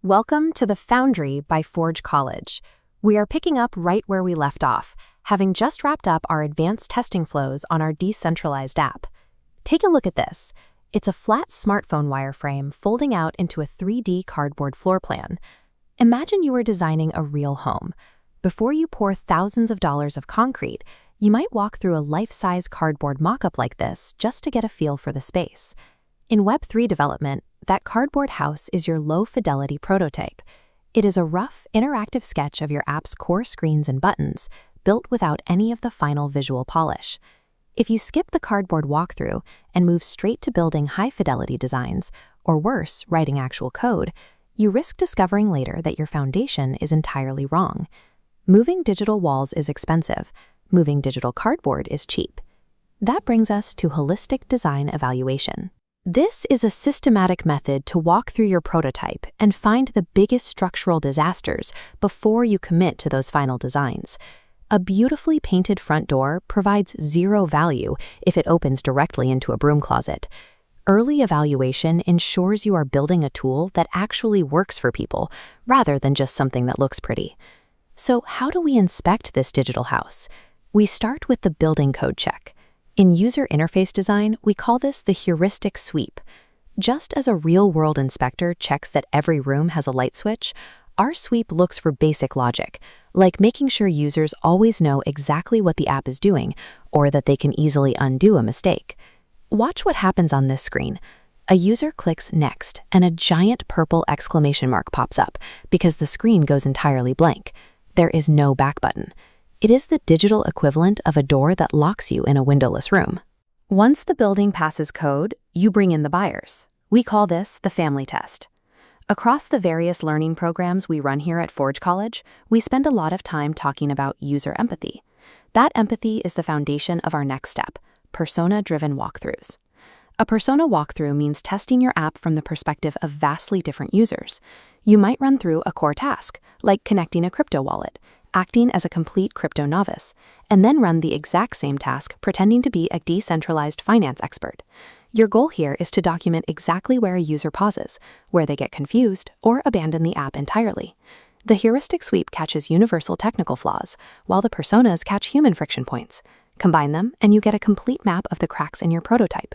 Welcome to the Foundry by Forge College. We are picking up right where we left off, having just wrapped up our advanced testing flows on our decentralized app. Take a look at this. It's a flat smartphone wireframe folding out into a 3D cardboard floor plan. Imagine you are designing a real home. Before you pour thousands of dollars of concrete, you might walk through a life-size cardboard mock-up like this just to get a feel for the space. In Web3 development, that cardboard house is your low-fidelity prototype. It is a rough, interactive sketch of your app's core screens and buttons, built without any of the final visual polish. If you skip the cardboard walkthrough and move straight to building high-fidelity designs, or worse, writing actual code, you risk discovering later that your foundation is entirely wrong. Moving digital walls is expensive. Moving digital cardboard is cheap. That brings us to holistic design evaluation. This is a systematic method to walk through your prototype and find the biggest structural disasters before you commit to those final designs. A beautifully painted front door provides zero value if it opens directly into a broom closet. Early evaluation ensures you are building a tool that actually works for people, rather than just something that looks pretty. So how do we inspect this digital house? We start with the building code check. In user interface design, we call this the heuristic sweep. Just as a real-world inspector checks that every room has a light switch, our sweep looks for basic logic, like making sure users always know exactly what the app is doing, or that they can easily undo a mistake. Watch what happens on this screen. A user clicks Next, and a giant purple exclamation mark pops up because the screen goes entirely blank. There is no back button. It is the digital equivalent of a door that locks you in a windowless room. Once the building passes code, you bring in the buyers. We call this the family test. Across the various learning programs we run here at Forge College, we spend a lot of time talking about user empathy. That empathy is the foundation of our next step, persona-driven walkthroughs. A persona walkthrough means testing your app from the perspective of vastly different users. You might run through a core task, like connecting a crypto wallet, acting as a complete crypto novice, and then run the exact same task pretending to be a decentralized finance expert. Your goal here is to document exactly where a user pauses, where they get confused, or abandon the app entirely. The heuristic sweep catches universal technical flaws, while the personas catch human friction points. Combine them, and you get a complete map of the cracks in your prototype.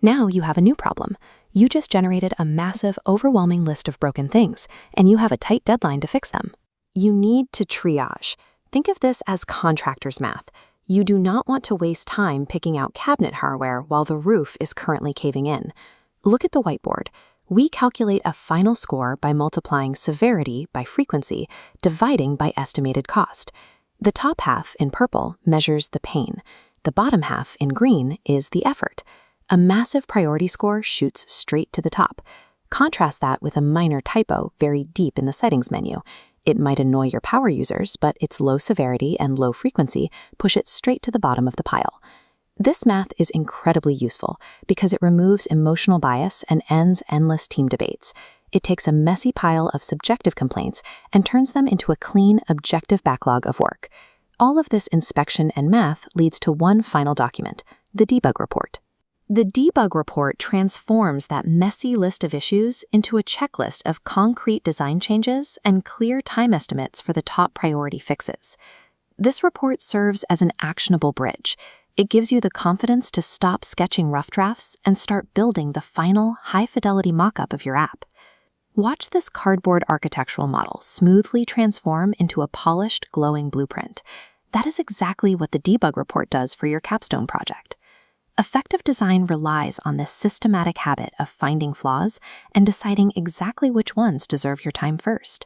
Now you have a new problem. You just generated a massive, overwhelming list of broken things, and you have a tight deadline to fix them. You need to triage. Think of this as contractor's math. You do not want to waste time picking out cabinet hardware while the roof is currently caving in. Look at the whiteboard. We calculate a final score by multiplying severity by frequency, dividing by estimated cost. The top half in purple measures the pain. The bottom half in green is the effort. A massive priority score shoots straight to the top. Contrast that with a minor typo very deep in the settings menu. It might annoy your power users, but its low severity and low frequency push it straight to the bottom of the pile. This math is incredibly useful because it removes emotional bias and ends endless team debates. It takes a messy pile of subjective complaints and turns them into a clean, objective backlog of work. All of this inspection and math leads to one final document, the debug report. The debug report transforms that messy list of issues into a checklist of concrete design changes and clear time estimates for the top priority fixes. This report serves as an actionable bridge. It gives you the confidence to stop sketching rough drafts and start building the final high-fidelity mock-up of your app. Watch this cardboard architectural model smoothly transform into a polished, glowing blueprint. That is exactly what the debug report does for your Capstone project. Effective design relies on this systematic habit of finding flaws and deciding exactly which ones deserve your time first.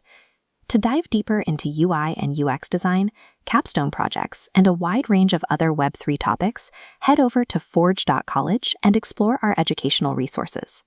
To dive deeper into UI and UX design, Capstone projects, and a wide range of other Web3 topics, head over to forge.college and explore our educational resources.